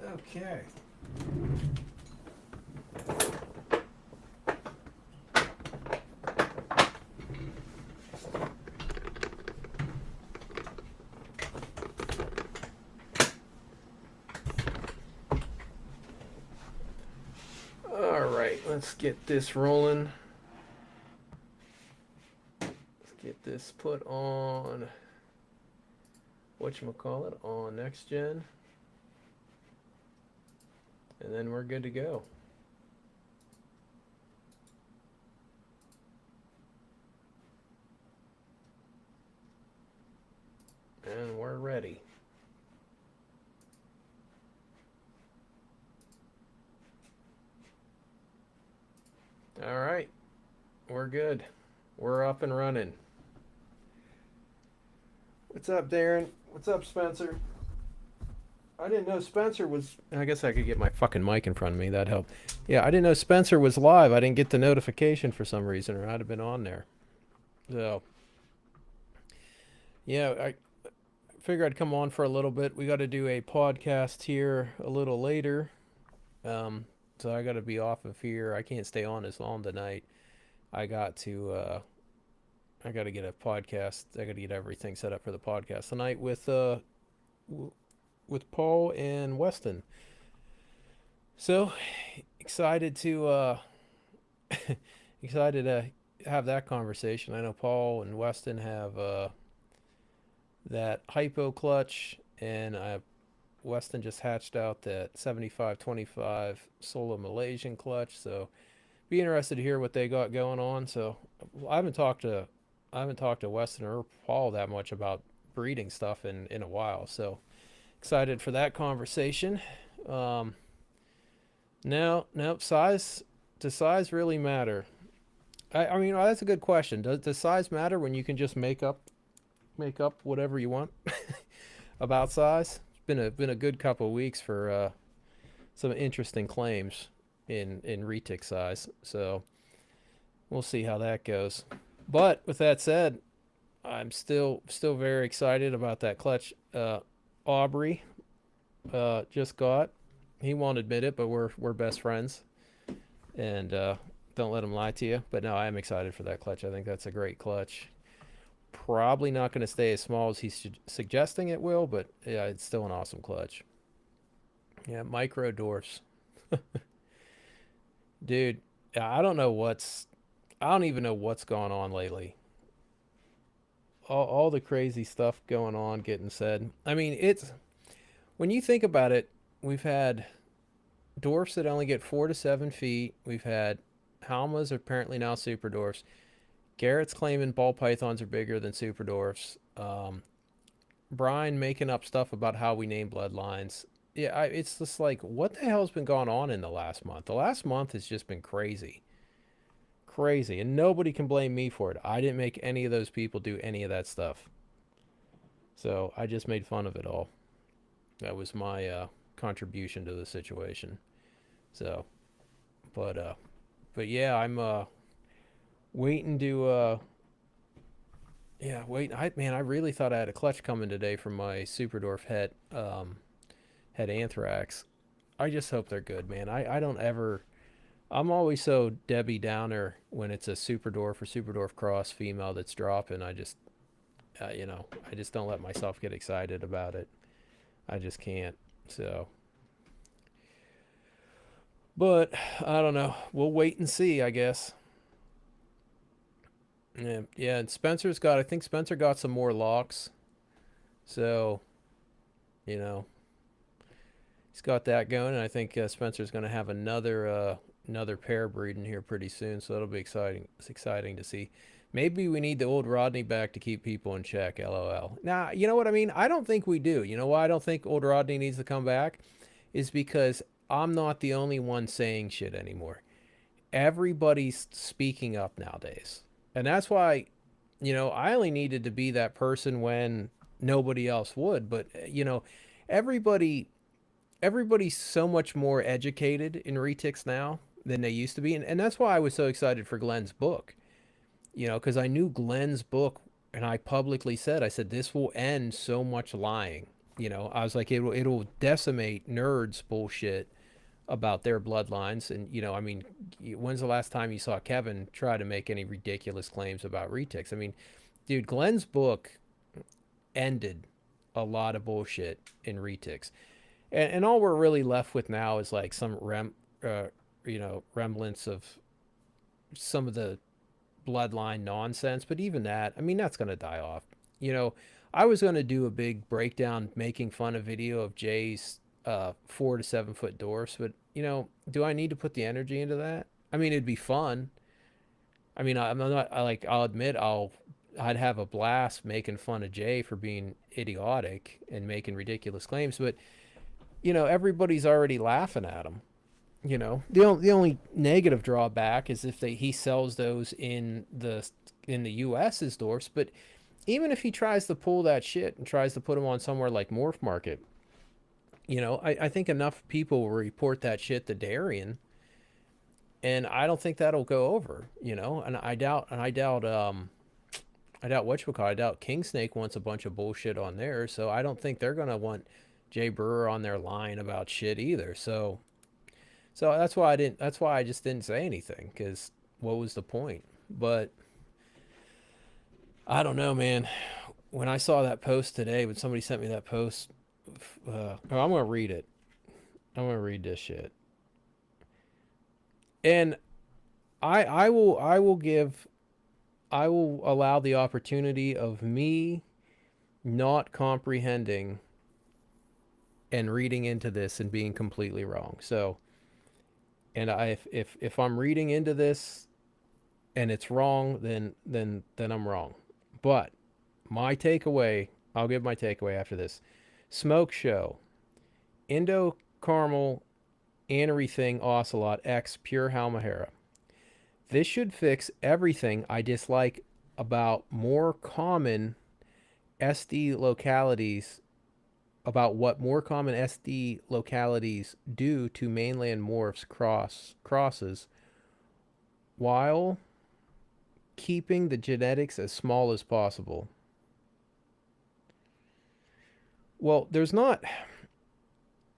Okay. All right, let's get this rolling. Let's get this put on whatchamacallit on next gen, and then we're good to go. And we're ready. All right, we're good. We're up and running. What's up, Darren? What's up, Spencer? I didn't know Spencer was. I guess I could get my fucking mic in front of me. That helped. Yeah, I didn't know Spencer was live. I didn't get the notification for some reason, or I'd have been on there. So, yeah, I figured I'd come on for a little bit. We got to do a podcast here a little later. So I got to be off of here. I can't stay on as long tonight. I got to. I got to get a podcast. I got to get everything set up for the podcast tonight with Paul and Weston. So excited to excited to have that conversation. I know Paul and Weston have that hypo clutch, and Weston just hatched out that 7525 solo Malaysian clutch. So be interested to hear what they got going on. So I haven't talked to Weston or Paul that much about breeding stuff in a while. So excited for that conversation. Now, size, does size really matter? I mean, that's a good question. Does size matter when you can just make up whatever you want about size? It's been a good couple of weeks for some interesting claims in retic size. So we'll see how that goes. But with that said, I'm still very excited about that clutch. Aubrey just got. He won't admit it, but we're best friends, and don't let him lie to you. But no, I am excited for that clutch. I think that's a great clutch. Probably not going to stay as small as he's suggesting it will, but yeah, it's still an awesome clutch. Yeah, micro dwarfs, dude. I don't even know what's gone on lately. All the crazy stuff going on, getting said. I mean, it's when you think about it, we've had dwarfs that only get 4 to 7 feet. We've had Halmas apparently now super dwarfs. Garrett's claiming ball pythons are bigger than super dwarfs. Brian making up stuff about how we name bloodlines. Yeah, it's just like, what the hell's been going on in the last month? The last month has just been crazy. Crazy. And nobody can blame me for it. I didn't make any of those people do any of that stuff. So I just made fun of it all. That was my contribution to the situation. So, but yeah, I'm waiting to yeah, wait. I really thought I had a clutch coming today from my Super Dwarf het anthrax. I just hope they're good, man. I don't ever. I'm always so Debbie Downer when it's a Super Dwarf or Super Dwarf cross female that's dropping. I just I just don't let myself get excited about it. I just can't. So, but I don't know. We'll wait and see, I guess. Yeah, yeah. And I think Spencer got some more locks. So, you know, he's got that going, and I think Spencer's going to have another pair breeding here pretty soon. So that'll be exciting. It's exciting to see. Maybe we need the old Rodney back to keep people in check. LOL. Now, you know what I mean? I don't think we do. You know why I don't think old Rodney needs to come back? Is because I'm not the only one saying shit anymore. Everybody's speaking up nowadays. And that's why, I only needed to be that person when nobody else would. But, everybody everybody's so much more educated in retics now than they used to be. And that's why I was so excited for Glenn's book, because I knew Glenn's book, and I publicly said, I said, this will end so much lying. You know, I was like, it'll decimate nerds bullshit about their bloodlines. And you know, I mean, when's the last time you saw Kevin try to make any ridiculous claims about retics? I mean, dude, Glenn's book ended a lot of bullshit in retics, and all we're really left with now is like some you know, remnants of some of the bloodline nonsense. But even that, I mean, that's gonna die off. You know, I was gonna do a big breakdown, making fun of video of Jay's 4 to 7 foot dwarfs, but you know, do I need to put the energy into that? I mean, it'd be fun. I mean, I'm not. I'll admit, I'd have a blast making fun of Jay for being idiotic and making ridiculous claims, but you know, everybody's already laughing at him. You know, the only negative drawback is if he sells those in the U.S. as dwarfs. But even if he tries to pull that shit and tries to put them on somewhere like Morph Market, you know, I think enough people will report that shit to Darien, and I don't think that'll go over. You know, and I doubt whatchamacallit, I doubt King Snake wants a bunch of bullshit on there, so I don't think they're gonna want Jay Brewer on their line about shit either. So that's why I didn't. That's why I just didn't say anything, because what was the point? But I don't know, man. When I saw that post today, when somebody sent me that post, oh, I'm gonna read it. I'm gonna read this shit, and I will allow the opportunity of me not comprehending and reading into this and being completely wrong. So, and if I'm reading into this and it's wrong, then I'm wrong. But my takeaway, I'll give my takeaway after this. Smoke Show, Indo Caramel Anery Thing Ocelot X Pure Halmahera. This should fix everything I dislike about more common SD localities, about what more common SD localities do to mainland morphs crosses, while keeping the genetics as small as possible. Well, there's not.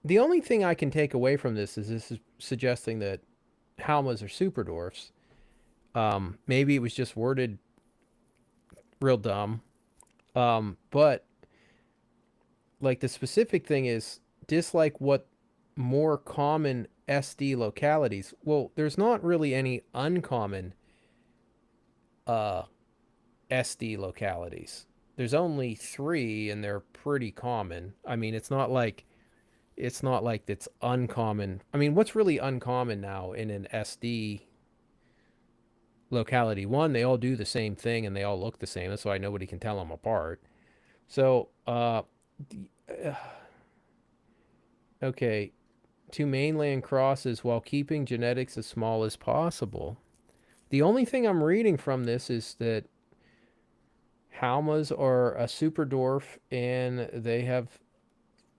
The only thing I can take away from this is suggesting that Halmas are super dwarfs. Maybe it was just worded real dumb. But like the specific thing is dislike what more common SD localities. Well, there's not really any uncommon SD localities. There's only 3 and they're pretty common. I mean, it's not like it's uncommon. I mean, what's really uncommon now in an SD locality? One, they all do the same thing and they all look the same. That's why nobody can tell them apart. So, okay, to mainland crosses while keeping genetics as small as possible. The only thing I'm reading from this is that Halmas are a super dwarf and they have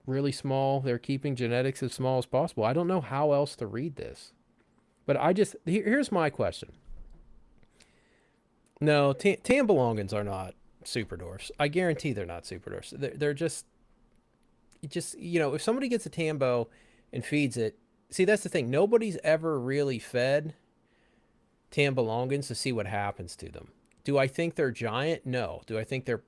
really small, they're keeping genetics as small as possible. I don't know how else to read this. But here's my question. No, Tambelongans are not super dwarfs. I guarantee they're not super dwarfs. They're just, you know, if somebody gets a Tambo and feeds it, see, that's the thing. Nobody's ever really fed Tambelongans to see what happens to them. Do I think they're giant? No. Do I think they're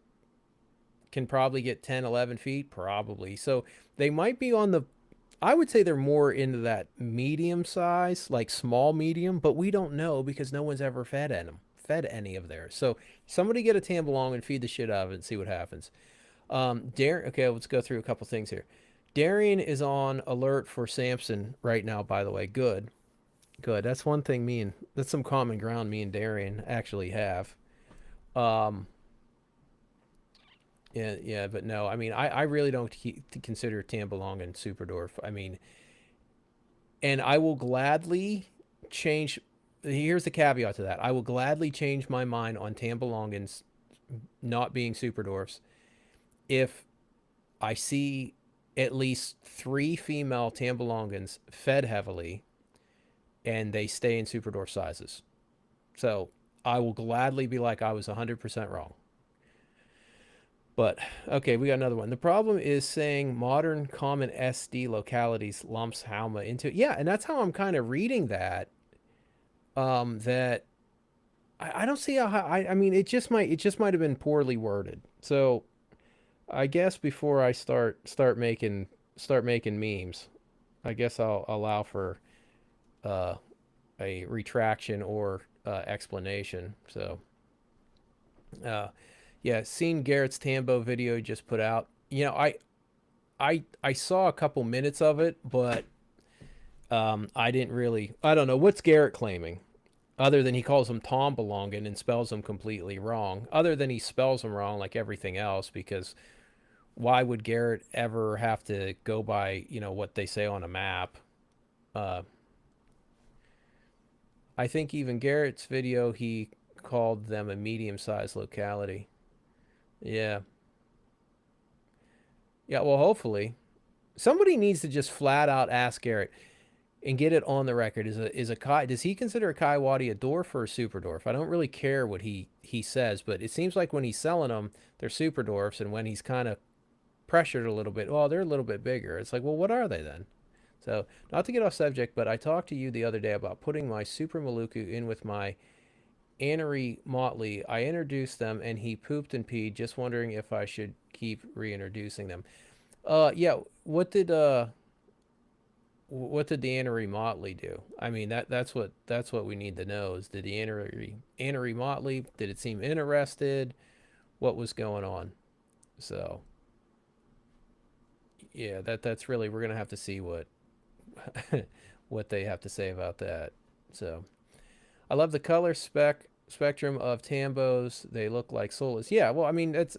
can probably get 10, 11 feet? Probably. So they might be on the, I would say they're more into that medium size, like small medium, but we don't know because no one's ever fed any of theirs. So somebody get a Tambelong and feed the shit out of it and see what happens. Okay, let's go through a couple things here. Darien is on alert for Samson right now, by the way. Good. That's one thing that's some common ground me and Darien actually have. Yeah, but no, I mean, I really don't consider Tambelong and Superdorf. I mean, and I will gladly change. Here's the caveat to that. I will gladly change my mind on Tambelongans not being Superdorfs if I see at least 3 female Tambelongans fed heavily and they stay in Superdorf sizes. So I will gladly be like, I was 100% wrong. But okay, we got another one. The problem is saying modern common SD localities lumps Halma into, yeah, and that's how I'm kind of reading that. That I don't see how I mean it just might have been poorly worded. So I guess before I start making memes, I guess I'll allow for uh, a retraction or explanation. So uh, yeah, seen Garrett's Tambo video he just put out. I saw a couple minutes of it, but I didn't really. I don't know what's Garrett claiming, other than he calls them Tom Belongan and spells them completely wrong. Other than he spells them wrong like everything else, because why would Garrett ever have to go by what they say on a map? Uh, I think even Garrett's video he called them a medium-sized locality. Yeah, yeah. Well, hopefully somebody needs to just flat out ask Garrett and get it on the record. Is a Kai, does he consider a Kaiwadi a dwarf or a super dwarf? I don't really care what he says, but it seems like when he's selling them, they're super dwarfs, and when he's kind of pressured a little bit, well, they're a little bit bigger. It's like, well, what are they then? So, not to get off subject, but I talked to you the other day about putting my Super Maluku in with my Anery Motley. I introduced them, and he pooped and peed. Just wondering if I should keep reintroducing them. Yeah. What did the Anery Motley do? I mean, that's what we need to know is, did the Anery Motley, did it seem interested? What was going on? So yeah, that's really, we're gonna have to see what they have to say about that. So I love the color spectrum of Tambos. They look like soulless. Yeah, well, I mean, that's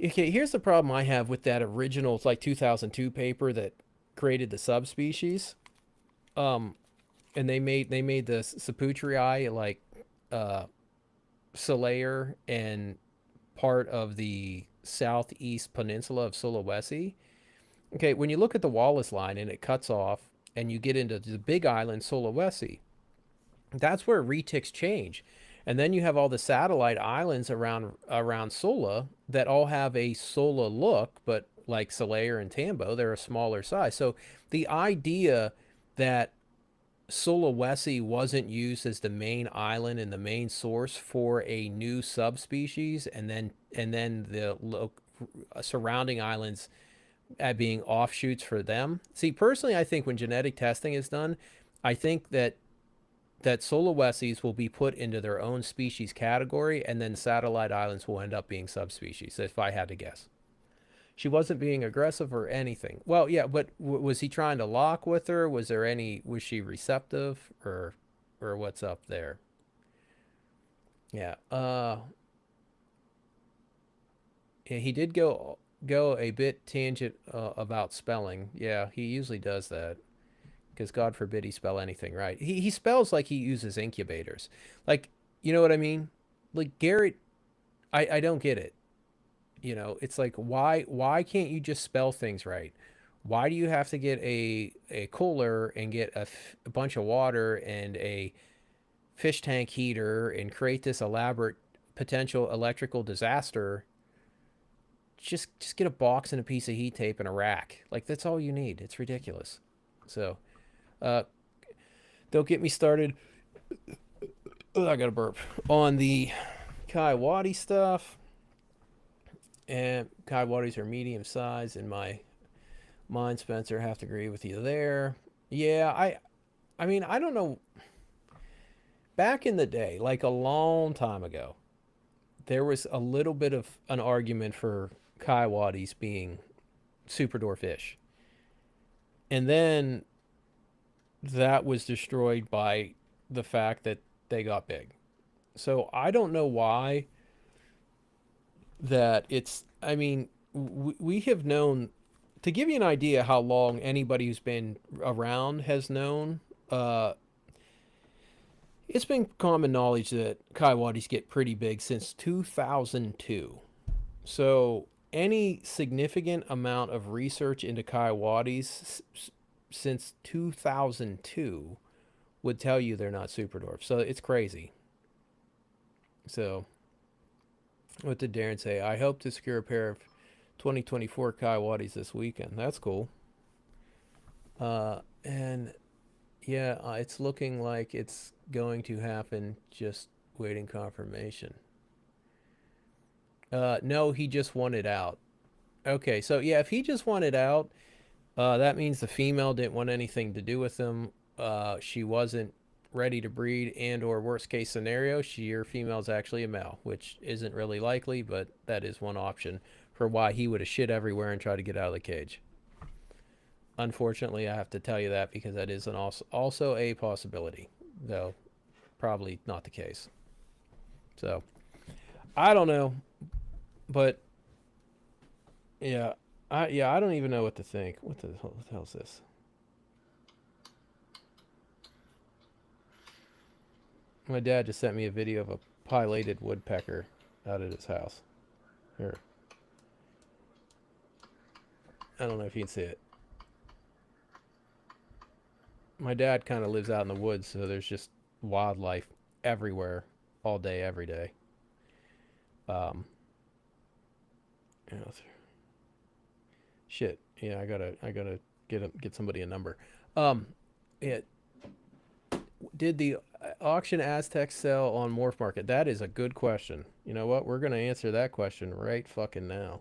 okay. Here's the problem I have with that original, it's like 2002 paper that created the subspecies. Um, and they made the Saputrii like uh Solaire and part of the southeast peninsula of Sulawesi. Okay, when you look at the Wallace line and it cuts off and you get into the big island Sulawesi, that's where retics change. And then you have all the satellite islands around Sula that all have a Sula look, but like Solaire and Tambo, they're a smaller size. So the idea that Sulawesi wasn't used as the main island and the main source for a new subspecies, and then the surrounding islands being offshoots for them. See, personally, I think when genetic testing is done, I think that Sulawesi's will be put into their own species category, and then satellite islands will end up being subspecies, if I had to guess. She wasn't being aggressive or anything. Well, yeah, but was he trying to lock with her? Was she receptive, or what's up there? Yeah. Yeah, he did go a bit tangent about spelling. Yeah, he usually does that, because God forbid he spell anything right. He spells like he uses incubators. Like, you know what I mean? Like Garrett, I don't get it. It's like, why can't you just spell things right? Why do you have to get a cooler and get a bunch of water and a fish tank heater and create this elaborate potential electrical disaster? Just get a box and a piece of heat tape and a rack. Like, that's all you need. It's ridiculous. So, uh, don't get me started. Oh, I got a burp on the Kaiwadi stuff. And Kaiwadis are medium size in my mind, Spencer. I have to agree with you there. Yeah, I mean, I don't know. Back in the day, like a long time ago, there was a little bit of an argument for Kaiwadis being super dwarf fish. And then that was destroyed by the fact that they got big. So I don't know why that it's, I mean, we have known, to give you an idea how long anybody who's been around has known, it's been common knowledge that Kaiwadis get pretty big since 2002. So any significant amount of research into Kaiwadis since 2002 would tell you they're not super dwarfs. So it's crazy. So What did Darren say? I hope to secure a pair of 2024 Kaiwatis this weekend. That's cool. And yeah, it's looking like it's going to happen. Just waiting confirmation. No, he just wanted out. Okay, so yeah, if he just wanted out, that means the female didn't want anything to do with him. She wasn't ready to breed, and or worst case scenario, your female's actually a male, which isn't really likely, but that is one option for why he would have shit everywhere and tried to get out of the cage. Unfortunately, I have to tell you that because that is also a possibility, though probably not the case. So I don't know, but yeah, I don't even know what to think. What the hell is this? My dad just sent me a video of a pileated woodpecker out at his house. Here. I don't know if you can see it. My dad kind of lives out in the woods, so there's just wildlife everywhere, all day, every day. You know, shit. Yeah, I gotta get somebody a number. It did the auction Aztec sell on Morph Market? That is a good question. You know what? We're gonna answer that question right fucking now.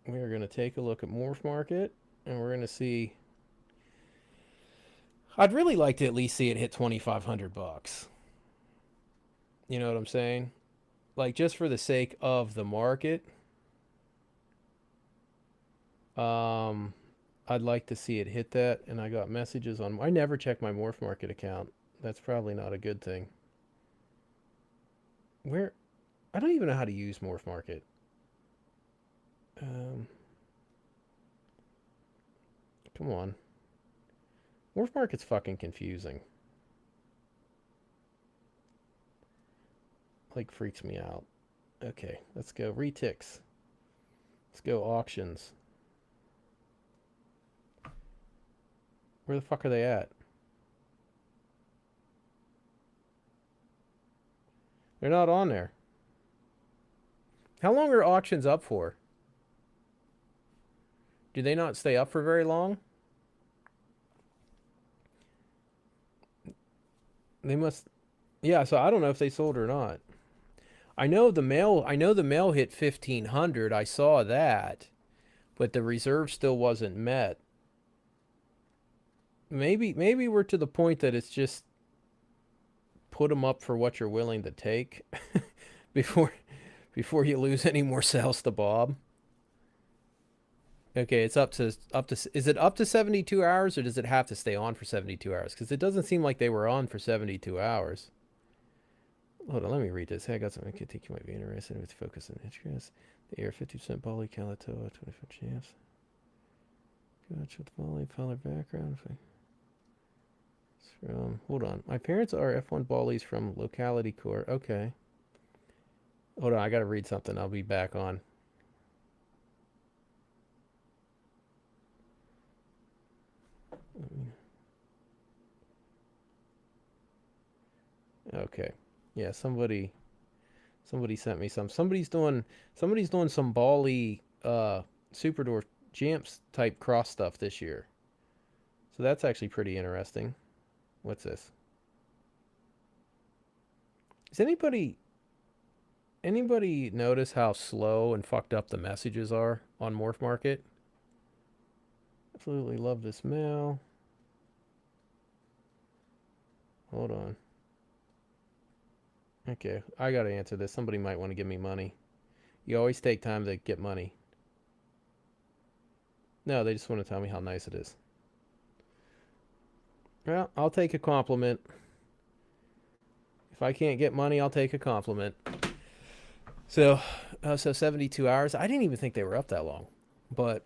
We are gonna take a look at Morph Market, and we're gonna see. I'd really like to at least see it hit $2,500. You know what I'm saying? Like just for the sake of the market. I'd like to see it hit that, and I got messages on. I never check my Morph Market account. That's probably not a good thing. Where? I don't even know how to use Morph Market. Come on. Morph Market's fucking confusing. Like freaks me out. Okay, let's go reticks. Let's go auctions. Where the fuck are they at? They're not on there. How long are auctions up for? Do they not stay up for very long? They must. Yeah, so I don't know if they sold or not. I know the mail hit 1,500. I saw that, but the reserve still wasn't met. Maybe we're to the point that it's just put them up for what you're willing to take before you lose any more sales to Bob. Okay, it's up to is it up to 72 hours, or does it have to stay on for 72 hours? Because it doesn't seem like they were on for 72 hours. Hold on, let me read this. Hey, I got something I think you might be interested in with focus and interest. The air 50% Bali, Kalatoa, 25 champs. Gotcha with Bali, Fowler background. From, hold on. My parents are F1 Ballies from Locality Core. Okay. Hold on, I gotta read something. I'll be back on. Okay. Yeah, somebody sent me some. Somebody's doing some Bali Super Dwarf Champs type cross stuff this year. So that's actually pretty interesting. What's this? Does anybody notice how slow and fucked up the messages are on Morph Market? Absolutely love this mail. Hold on. Okay, I gotta answer this. Somebody might want to give me money. You always take time to get money. No, they just want to tell me how nice it is. Well, I'll take a compliment. If I can't get money, I'll take a compliment. So 72 hours. I didn't even think they were up that long. But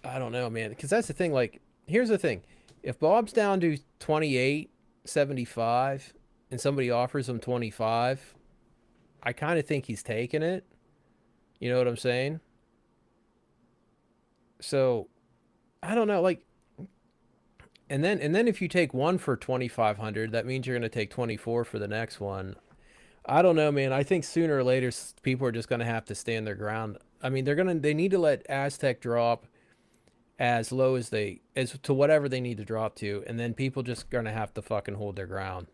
I don't know, man. Because that's the thing. Like, here's the thing. If Bob's down to 28.75 and somebody offers him 25, I kind of think he's taking it. You know what I'm saying? So I don't know. Like, and then if you take one for 2,500, that means you're going to take 24 for the next one. I don't know, man. I think sooner or later people are just going to have to stand their ground. I mean, they need to let Aztec drop as low as to whatever they need to drop to, and then people just going to have to fucking hold their ground.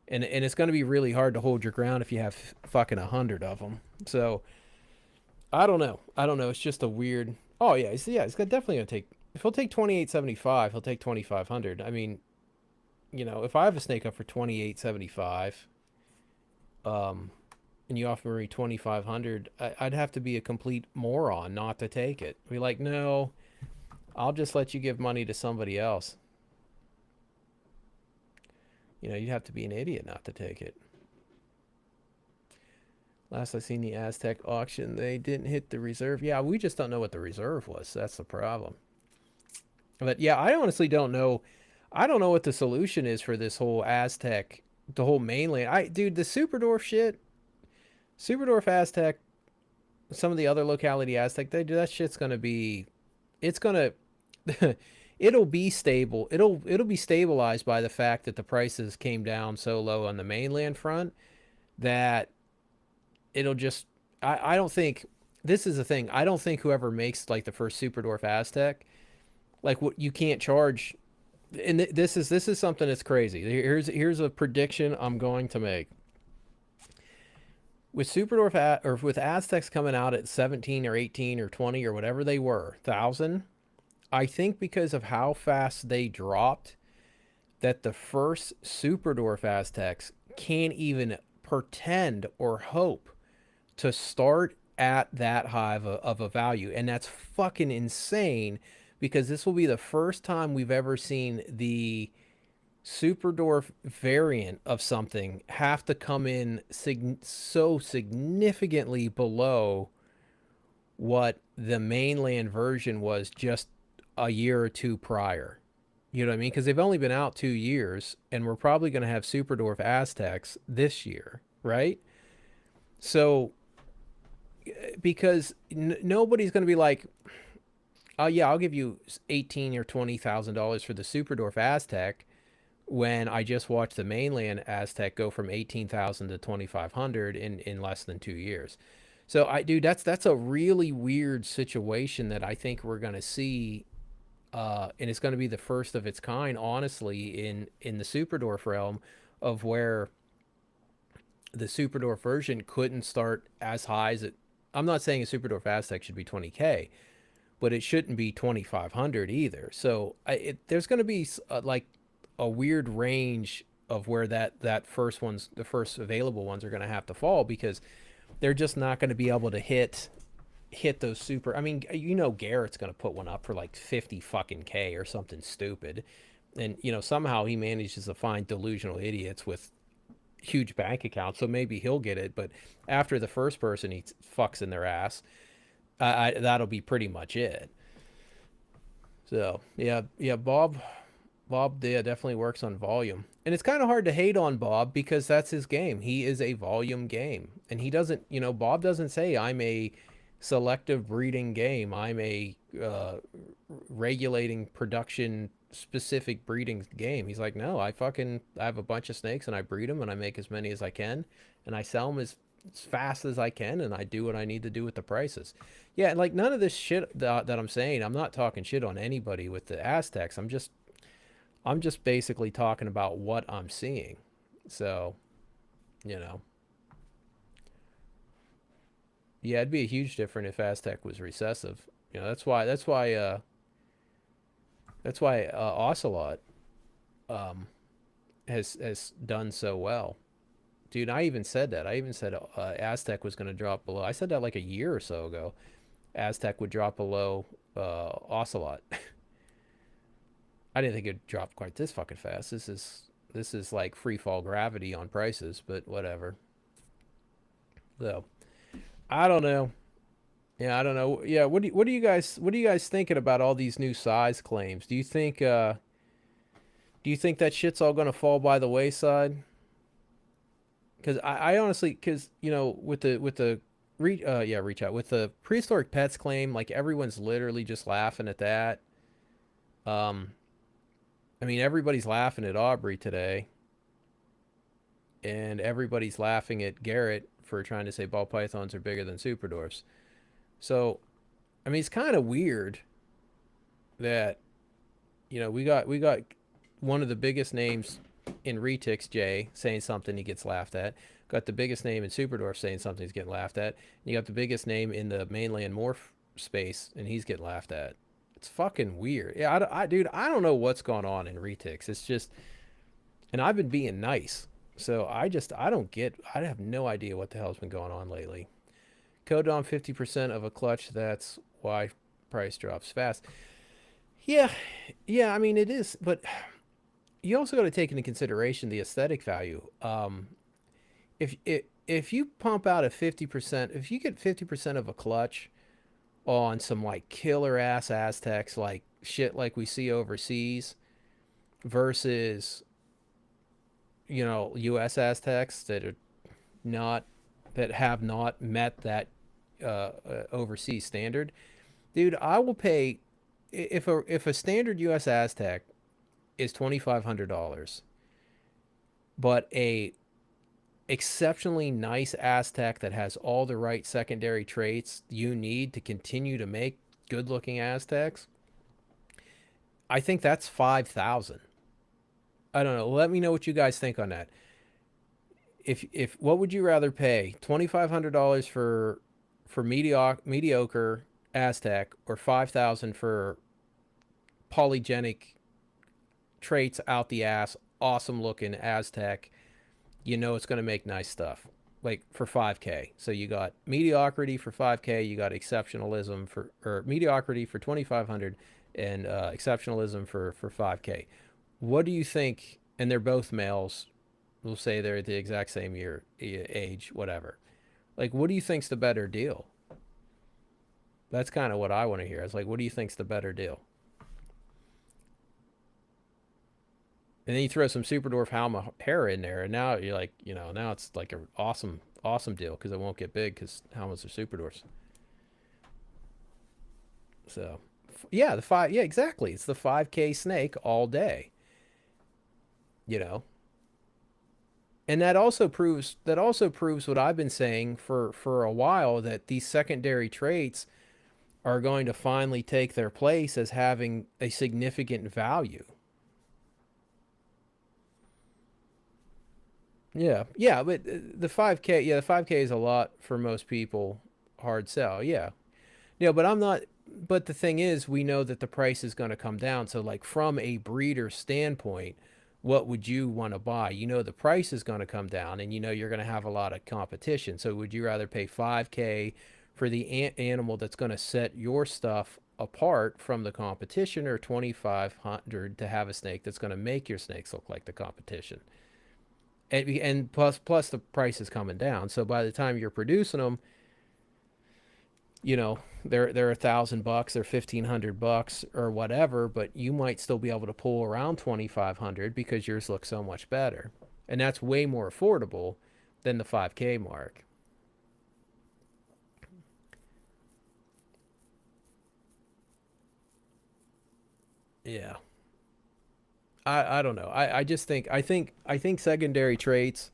And it's going to be really hard to hold your ground if you have fucking 100 of them. So I don't know. I don't know. It's just a weird. Oh yeah, he's definitely gonna take. If he'll take 28.75, he'll take 2,500. I mean, if I have a snake up for 28.75, um, and you offer me 2,500, I'd have to be a complete moron not to take it. Be like, no, I'll just let you give money to somebody else. You'd have to be an idiot not to take it. Last I seen the Aztec auction, they didn't hit the reserve. Yeah, we just don't know what the reserve was. That's the problem. But yeah, I honestly don't know. I don't know what the solution is for this whole Aztec, the whole mainland. Dude, the Superdorf shit, Superdorf Aztec, some of the other locality Aztec, that shit's gonna be, it's gonna, it'll be stable. It'll be stabilized by the fact that the prices came down so low on the mainland front that it'll just I don't think this is the thing. I don't think whoever makes like the first Superdorf Aztec, like what you can't charge, and this is something that's crazy. Here's a prediction I'm going to make. With or with Aztecs coming out at 17 or 18 or 20 or whatever they were, 1,000, I think because of how fast they dropped, that the first Superdorf Aztecs can't even pretend or hope to start at that high of a value. And that's fucking insane, because this will be the first time we've ever seen the Superdorf variant of something have to come in so significantly below what the mainland version was just a year or two prior. You know what I mean? Because they've only been out 2 years, and we're probably going to have Superdorf Aztecs this year, right? So, because nobody's going to be like, oh yeah, I'll give you $18,000 or $20,000 for the Superdorf Aztec, when I just watched the mainland Aztec go from 18,000 to 2,500 in less than 2 years. So that's a really weird situation that I think we're going to see, and it's going to be the first of its kind, honestly, in the Superdorf realm, of where the Superdorf version couldn't start as high as it. I'm not saying a Superdorf Aztec should be 20K, but it shouldn't be 2,500 either. So there's going to be like a weird range of where the first available ones are going to have to fall, because they're just not going to be able to hit those super. I mean, Garrett's going to put one up for like 50 fucking K or something stupid, and somehow he manages to find delusional idiots with huge bank accounts, so maybe he'll get it. But after the first person he fucks in their ass, that'll be pretty much it. So yeah, Bob, yeah, definitely works on volume. And it's kind of hard to hate on Bob, because that's his game. He is a volume game. And he doesn't, Bob doesn't say, I'm a selective breeding game. I'm a regulating production specific breeding game. He's like, no, I have a bunch of snakes and I breed them and I make as many as I can and I sell them as fast as I can, and I do what I need to do with the prices. Yeah, like none of this shit that I'm saying, I'm not talking shit on anybody with the Aztecs. I'm just basically talking about what I'm seeing. So, yeah, it'd be a huge difference if Aztec was recessive. That's why Ocelot has done so well. Dude, I even said that. I even said Aztec was going to drop below. I said that like a year or so ago. Aztec would drop below Ocelot. I didn't think it'd drop quite this fucking fast. This is like free fall gravity on prices, but whatever. So I don't know. Yeah, I don't know. Yeah, what are you guys thinking about all these new size claims? Do you think that shit's all gonna fall by the wayside? Because I honestly, because with the reach out with the prehistoric pets claim, like everyone's literally just laughing at that. Um, I mean, everybody's laughing at Aubrey today. and everybody's laughing at Garrett for trying to say ball pythons are bigger than super dwarfs. So, I mean, it's kind of weird that we got one of the biggest names in Retix, Jay, saying something he gets laughed at. Got the biggest name in Superdorf saying something he's getting laughed at. And you got the biggest name in the mainland morph space, and he's getting laughed at. It's fucking weird. Yeah, dude, I don't know what's going on in Retix. It's just, and I've been being nice, so I don't get. I have no idea what the hell's been going on lately. Code on 50% of a clutch. That's why price drops fast. Yeah, yeah. I mean, it is, but you also got to take into consideration the aesthetic value. If you pump out a 50%, if you get 50% of a clutch on some like killer ass Aztecs, like shit like we see overseas, versus U.S. Aztecs that are not that have not met that overseas standard, dude, I will pay if a standard U.S. Aztec is $2,500, but a exceptionally nice Aztec that has all the right secondary traits you need to continue to make good looking Aztecs, I think that's 5,000. I don't know. Let me know what you guys think on that. If what would you rather pay? $2,500 for mediocre Aztec, or 5,000 for polygenic traits out the ass, awesome looking Aztec? It's going to make nice stuff, like for 5K. So you got mediocrity for 5K, you got exceptionalism or mediocrity for 2,500, and exceptionalism for 5K. What do you think? And they're both males. We'll say they're the exact same age, whatever. Like, what do you think's the better deal? That's kind of what I want to hear. It's like, what do you think's the better deal? And then you throw some Superdorf Halma hair in there, and now you're like, now it's like an awesome, awesome deal because it won't get big because Halmas are Superdorfs. So, yeah, yeah, exactly. It's the 5K snake all day, you know. And that also proves what I've been saying for a while, that these secondary traits are going to finally take their place as having a significant value. Yeah, yeah, but the 5K is a lot for most people. Hard sell, yeah, yeah, but I'm not. But the thing is, we know that the price is going to come down. So, like from a breeder standpoint, what would you want to buy? The price is going to come down, and you're going to have a lot of competition. So, would you rather pay 5K for the animal that's going to set your stuff apart from the competition, or 2,500 to have a snake that's going to make your snakes look like the competition? And plus the price is coming down. So by the time you're producing them, they're $1,000, they're $1,500 or whatever, but you might still be able to pull around 2,500 because yours looks so much better, and that's way more affordable than the 5K mark. Yeah, I don't know. I just think secondary traits,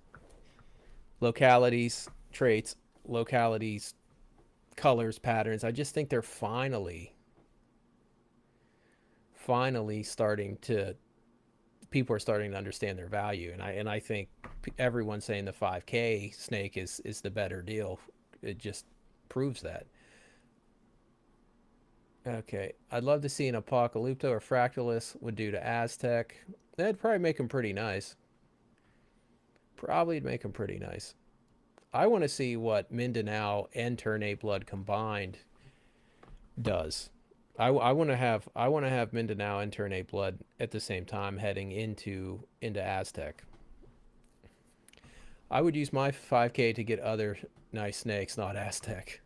localities, traits, localities, colors, patterns. I just think they're finally starting to people are starting to understand their value, and I think everyone's saying the 5K snake is the better deal. It just proves that. Okay, I'd love to see an Apocalypto or Fractalus would do to Aztec. That'd probably make them pretty nice. Probably make them pretty nice. I want to see what Mindanao and Ternate Blood combined does. I want to have Mindanao and Ternate Blood at the same time heading into Aztec. I would use my 5K to get other nice snakes, not Aztec.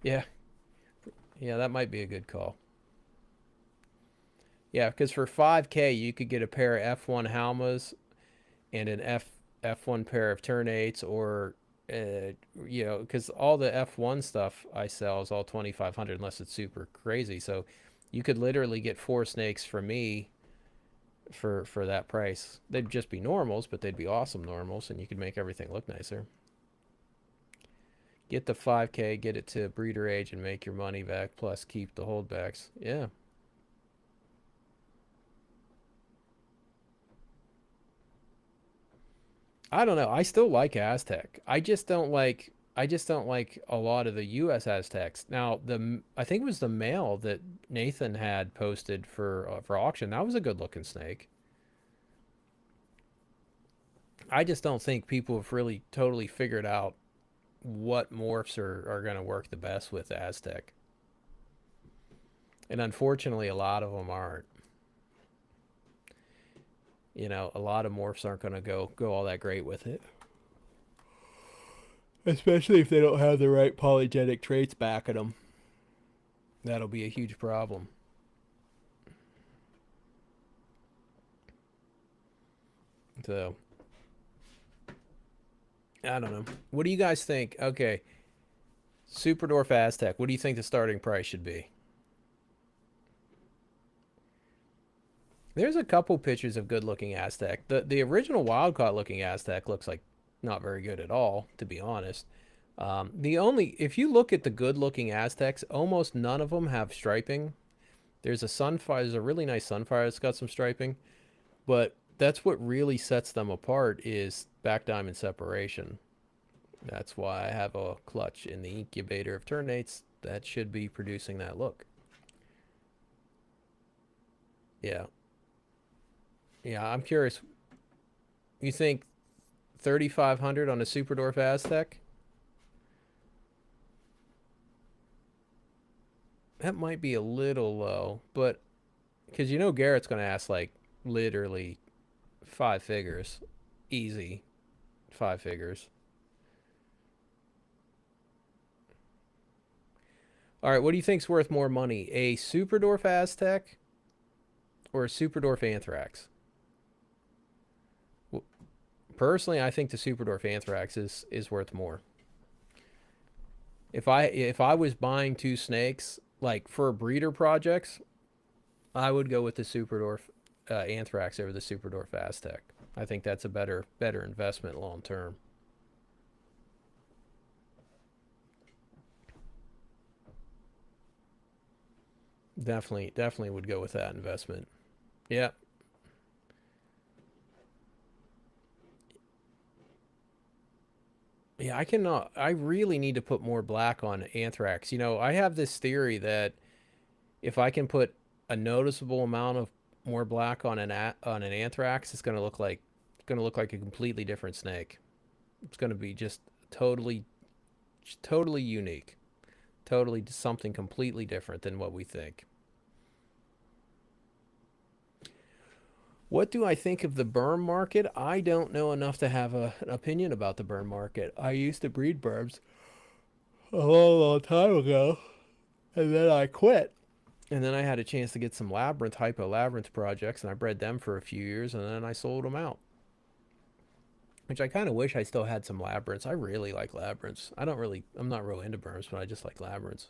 Yeah, yeah, that might be a good call. Yeah, because for 5K you could get a pair of F1 Halmas and an F1 pair of Ternates, or because all the F1 stuff I sell is all 2,500 unless it's super crazy. So you could literally get four snakes from me for that price. They'd just be normals, but they'd be awesome normals, and you could make everything look nicer. Get the 5K, get it to breeder age, and make your money back, plus keep the holdbacks. Yeah. I don't know. I still like Aztec. I just don't like a lot of the U.S. Aztecs. Now, I think it was the male that Nathan had posted for auction. That was a good looking snake. I just don't think people have really totally figured out what morphs are going to work the best with Aztec. And unfortunately, a lot of them aren't. A lot of morphs aren't going to go all that great with it. Especially if they don't have the right polygenic traits back at them. That'll be a huge problem. So, I don't know. What do you guys think? Okay, Super Dwarf Aztec. What do you think the starting price should be? There's a couple pictures of good looking Aztec. The original wild caught looking Aztec looks like not very good at all, to be honest. If you look at the good looking Aztecs, almost none of them have striping. There's a Sunfire, there's a really nice Sunfire that's got some striping, but that's what really sets them apart is back diamond separation. That's why I have a clutch in the incubator of ternates that should be producing that look. Yeah. Yeah, I'm curious. You think 3,500 on a Super Dwarf Aztec? That might be a little low, but because Garrett's going to ask like literally five figures. Easy. Five figures. All right, what do you think's worth more money? A Super Dwarf Aztec or a Super Dwarf Anthrax? Well, personally, I think the Super Dwarf Anthrax is worth more. If I was buying two snakes like for breeder projects, I would go with the Super Dwarf Anthrax over the Super Dwarf Aztec. I think that's a better investment long term. Definitely would go with that investment. Yeah. Yeah, I cannot. I really need to put more black on Anthrax. I have this theory that if I can put a noticeable amount of more black on an Anthrax, it's going to look like a completely different snake. It's going to be just totally totally unique, totally something completely different than what we think. What do I think of the berm market? I don't know enough to have an opinion about the berm market. I used to breed berms a long, long time ago, and then I quit. And then I had a chance to get some labyrinth, hypo labyrinth projects, and I bred them for a few years, and then I sold them out. Which I kind of wish I still had some labyrinths. I really like labyrinths. I'm not real into berms, but I just like labyrinths.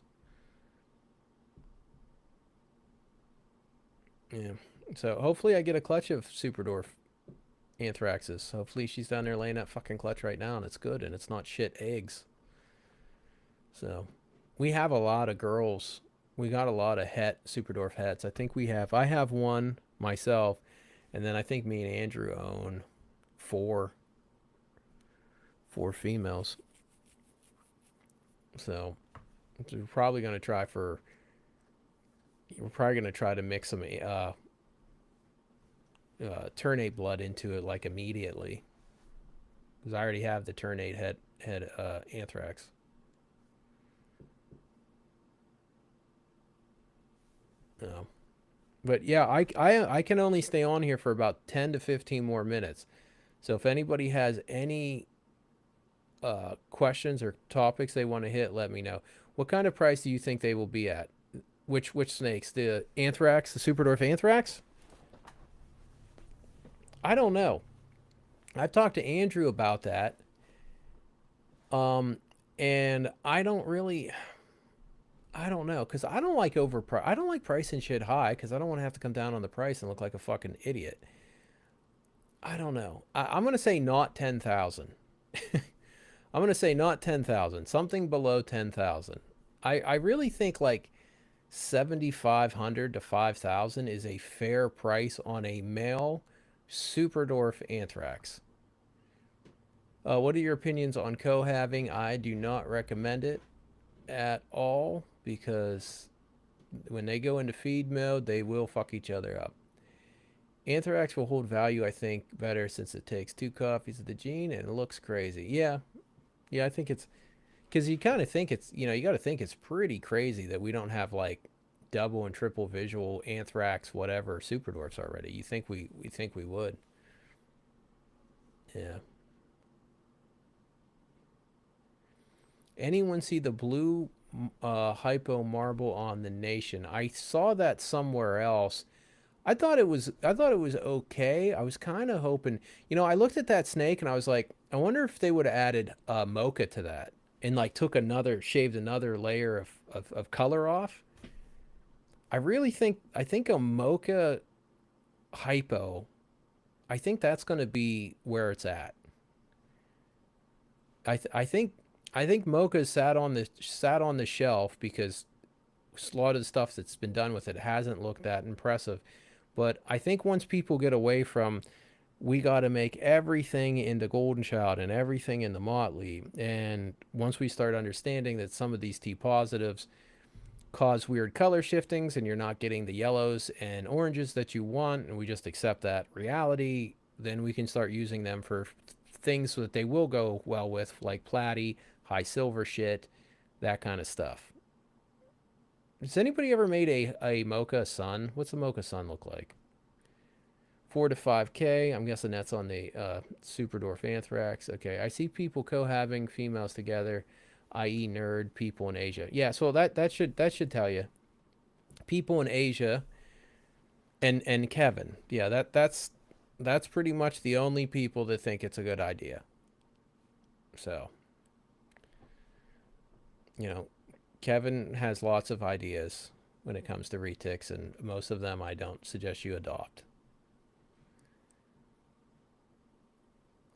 Yeah. So hopefully I get a clutch of Super Dwarf Anthraxes. Hopefully she's down there laying that fucking clutch right now, and it's good, and it's not shit eggs. So we have a lot of girls. We got a lot of het Super Dwarf hets. I have one myself, and then I think me and Andrew own four four females. So we're probably going to try for we're probably going to try to mix some ternate blood into it like immediately because I already have the ternate head anthrax. No. But yeah, I can only stay on here for about 10 to 15 more minutes. So if anybody has any questions or topics they want to hit, let me know. What kind of price do you think they will be at? Which snakes? The anthrax, the Super Dwarf anthrax? I don't know. I've talked to Andrew about that. Um, and I don't really. I don't know, because I don't like overprice. I don't like pricing shit high because I don't want to have to come down on the price and look like a fucking idiot. I don't know. I'm gonna say not 10,000. I'm gonna say not 10,000. Something below 10,000. I really think like 7,500 to 5,000 is a fair price on a male Superdorf Anthrax. What are your opinions on co-having? I do not recommend it at all because when they go into feed mode, they will fuck each other up. Anthrax will hold value, I think, better since it takes 2 copies of the gene and it looks crazy. Yeah, yeah, I think it's because you kind of think it's, you got to think it's pretty crazy that we don't have like double and triple visual Anthrax, whatever, super dwarfs already. You think we think we would. Yeah. Anyone see the blue hypo marble on the nation? I saw that somewhere else. I thought it was okay. I was kind of hoping, I looked at that snake and I was like, I wonder if they would have added mocha to that and like shaved another layer of color off. I think a mocha hypo, I think that's going to be where it's at. I think mocha sat on the shelf because a lot of the stuff that's been done with it hasn't looked that impressive. But I think once people get away from we got to make everything in the Golden Child and everything in the Motley, and once we start understanding that some of these T positives cause weird color shiftings and you're not getting the yellows and oranges that you want, and we just accept that reality, then we can start using them for things that they will go well with, like platy, high silver shit, that kind of stuff. Has anybody ever made a mocha sun? What's a mocha sun look like? 4 to 5K. I'm guessing that's on the Super Dwarf Anthrax. Okay, I see people co-having females together, i.e., nerd people in Asia. Yeah, so that should tell you people in Asia and Kevin. Yeah, that's pretty much the only people that think it's a good idea. So you know, Kevin has lots of ideas when it comes to retics, and most of them I don't suggest you adopt.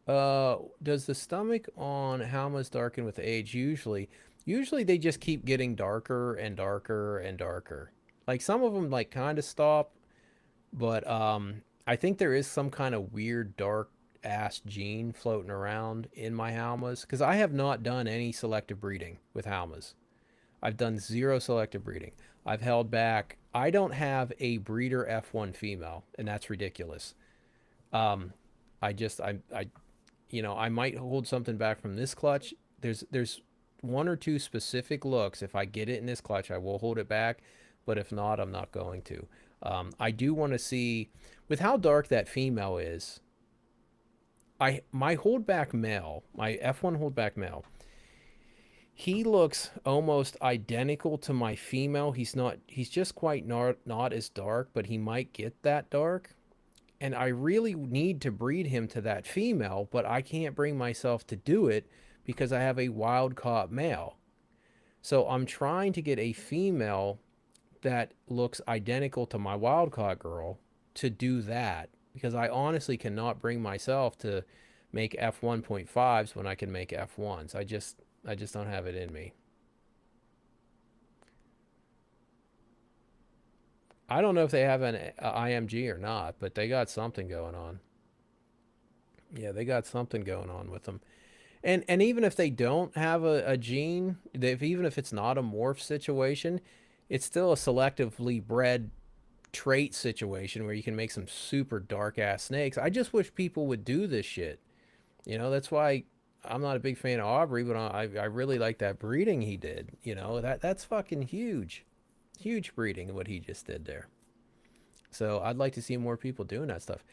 Does the stomach on Halmas darken with age? Usually they just keep getting darker and darker and darker. Like some of them like kind of stop, but I think there is some kind of weird dark ass gene floating around in my Halmas because I have not done any selective breeding with Halmas. I've done zero selective breeding. I've held back. I don't have a breeder F1 female, and that's ridiculous. Um, I just I might hold something back from this clutch. There's one or two specific looks. If I get it in this clutch, I will hold it back. But if not, I'm not going to. I do want to see with how dark that female is. My holdback male, my F1 holdback male, he looks almost identical to my female. He's just quite not as dark, but he might get that dark. And I really need to breed him to that female, but I can't bring myself to do it because I have a wild caught male. So I'm trying to get a female that looks identical to my wild caught girl to do that because I honestly cannot bring myself to make F1.5s when I can make F1s. I just don't have it in me. I don't know if they have an IMG or not, but they got something going on. Yeah, they got something going on with them. And even if they don't have a gene, even if it's not a morph situation, it's still a selectively bred trait situation where you can make some super dark ass snakes. I just wish people would do this shit. That's why I'm not a big fan of Aubrey, but I really like that breeding he did. That's fucking huge. Huge breeding what he just did there. So I'd like to see more people doing that stuff.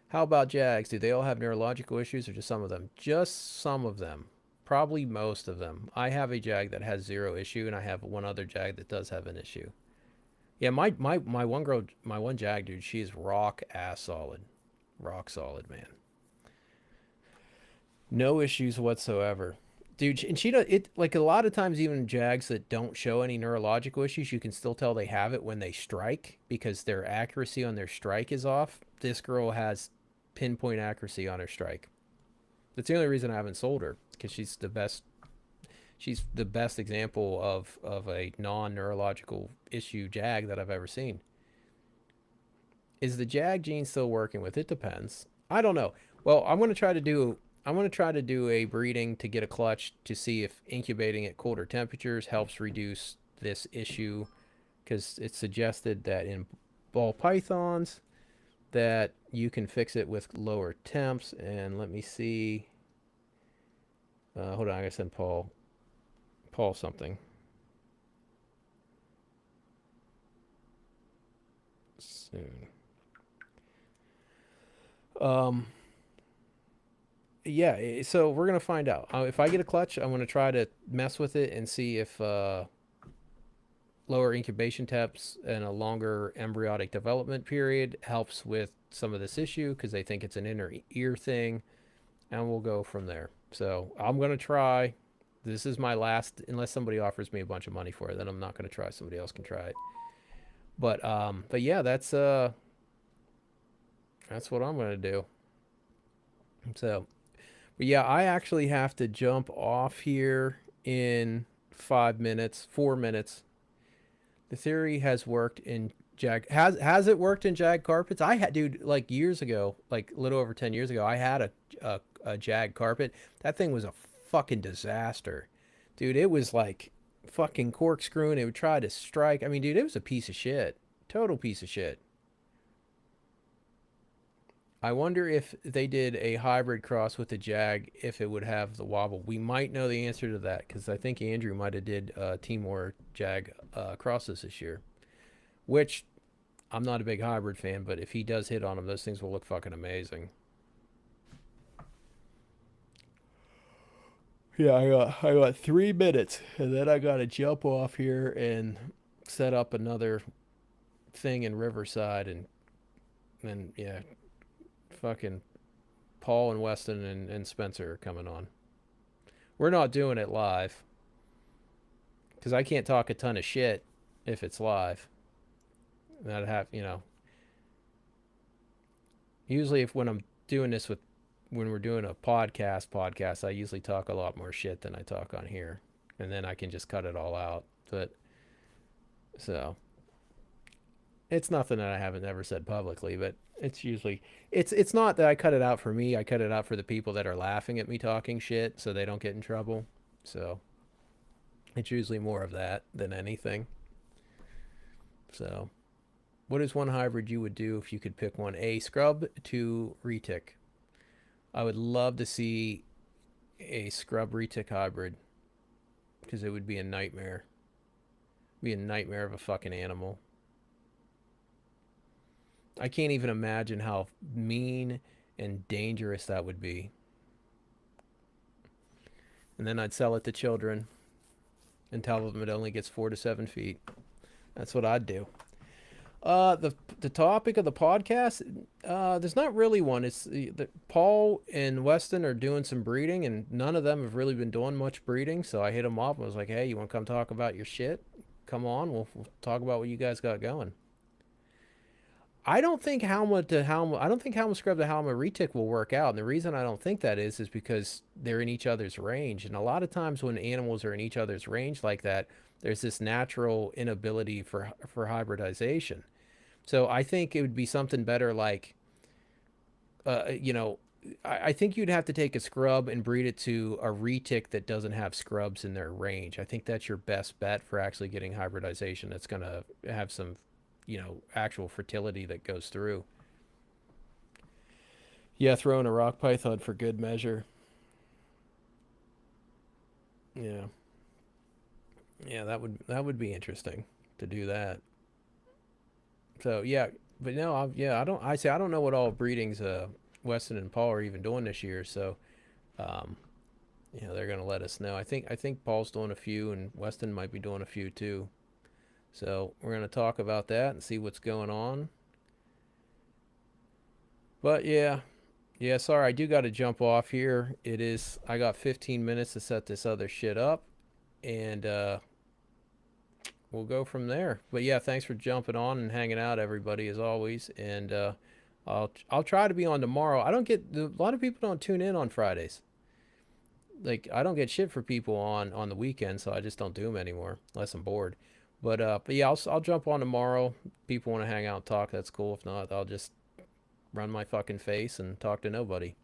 How about Jags? Do they all have neurological issues or just some of them? Just some of them. Probably most of them. I have a Jag that has zero issue, and I have one other Jag that does have an issue. Yeah, my one girl, my one Jag, dude, she is rock ass solid. Rock solid, man. No issues whatsoever. dude, and she does it like a lot of times. Even Jags that don't show any neurological issues, you can still tell they have it when they strike because their accuracy on their strike is off. This girl has pinpoint accuracy on her strike. That's the only reason I haven't sold her because she's the best. She's the best example of a non neurological issue Jag that I've ever seen. Is the Jag gene still working with? It depends. I don't know. Well, I'm going to try to do a breeding to get a clutch to see if incubating at colder temperatures helps reduce this issue because it's suggested that in ball pythons that you can fix it with lower temps. And let me see. Hold on, I gotta send Paul something soon. Um, yeah, so we're gonna find out. If I get a clutch, I'm gonna try to mess with it and see if lower incubation temps and a longer embryonic development period helps with some of this issue because they think it's an inner ear thing, and we'll go from there. So I'm gonna try. This is my last, unless somebody offers me a bunch of money for it, then I'm not gonna try. Somebody else can try it. But yeah, that's what I'm gonna do. So but yeah, I actually have to jump off here in 5 minutes, 4 minutes. The theory has worked in Jag. Has it worked in Jag carpets? I had, dude, like years ago, like a little over 10 years ago, I had a Jag carpet. That thing was a fucking disaster, dude. It was like fucking corkscrewing. It would try to strike. I mean, dude, it was a piece of shit. Total piece of shit. I wonder if they did a hybrid cross with the Jag, if it would have the wobble. We might know the answer to that because I think Andrew might have did Timor Jag crosses this year. Which I'm not a big hybrid fan, but if he does hit on them, those things will look fucking amazing. Yeah, I got 3 minutes, and then I gotta jump off here and set up another thing in Riverside, and then yeah, fucking Paul and Weston and Spencer are coming on. We're not doing it live because I can't talk a ton of shit if it's live. I'd have, usually if when I'm doing this with when we're doing a podcast, I usually talk a lot more shit than I talk on here, and then I can just cut it all out. But so it's nothing that I haven't ever said publicly, but it's usually it's not that I cut it out for me. I cut it out for the people that are laughing at me talking shit, so they don't get in trouble. So it's usually more of that than anything. So, what is one hybrid you would do if you could pick one? A scrub, two retic. I would love to see a scrub retic hybrid because it would be a nightmare. Be a nightmare of a fucking animal. I can't even imagine how mean and dangerous that would be. And then I'd sell it to children and tell them it only gets 4 to 7 feet. That's what I'd do. The topic of the podcast, there's not really one. It's Paul and Weston are doing some breeding, and none of them have really been doing much breeding. So I hit them up and was like, "Hey, you want to come talk about your shit? Come on, we'll talk about what you guys got going." I don't think Halma to Halma. I don't think Halma Scrub to Halma retic will work out, and the reason I don't think that is because they're in each other's range, and a lot of times when animals are in each other's range like that, there's this natural inability for hybridization. So I think it would be something better like, uh, you know, I think you'd have to take a scrub and breed it to a retic that doesn't have scrubs in their range. I think that's your best bet for actually getting hybridization that's going to have some, actual fertility that goes through. Yeah, throw in a rock python for good measure. Yeah. Yeah, that would be interesting to do that. So yeah, but no, yeah, I don't. I say I don't know what all breedings Weston and Paul are even doing this year. So, um, they're gonna let us know. I think Paul's doing a few, and Weston might be doing a few too. So we're gonna talk about that and see what's going on. But yeah, Yeah, sorry, I do got to jump off here. I got 15 minutes to set this other shit up, and we'll go from there. But yeah, thanks for jumping on and hanging out, everybody, as always. And I'll try to be on tomorrow. I don't get a lot of people don't tune in on Fridays. Like I don't get shit for people on the weekend, so I just don't do them anymore unless I'm bored. But yeah, I'll jump on tomorrow. People want to hang out and talk, that's cool. If not, I'll just run my fucking face and talk to nobody.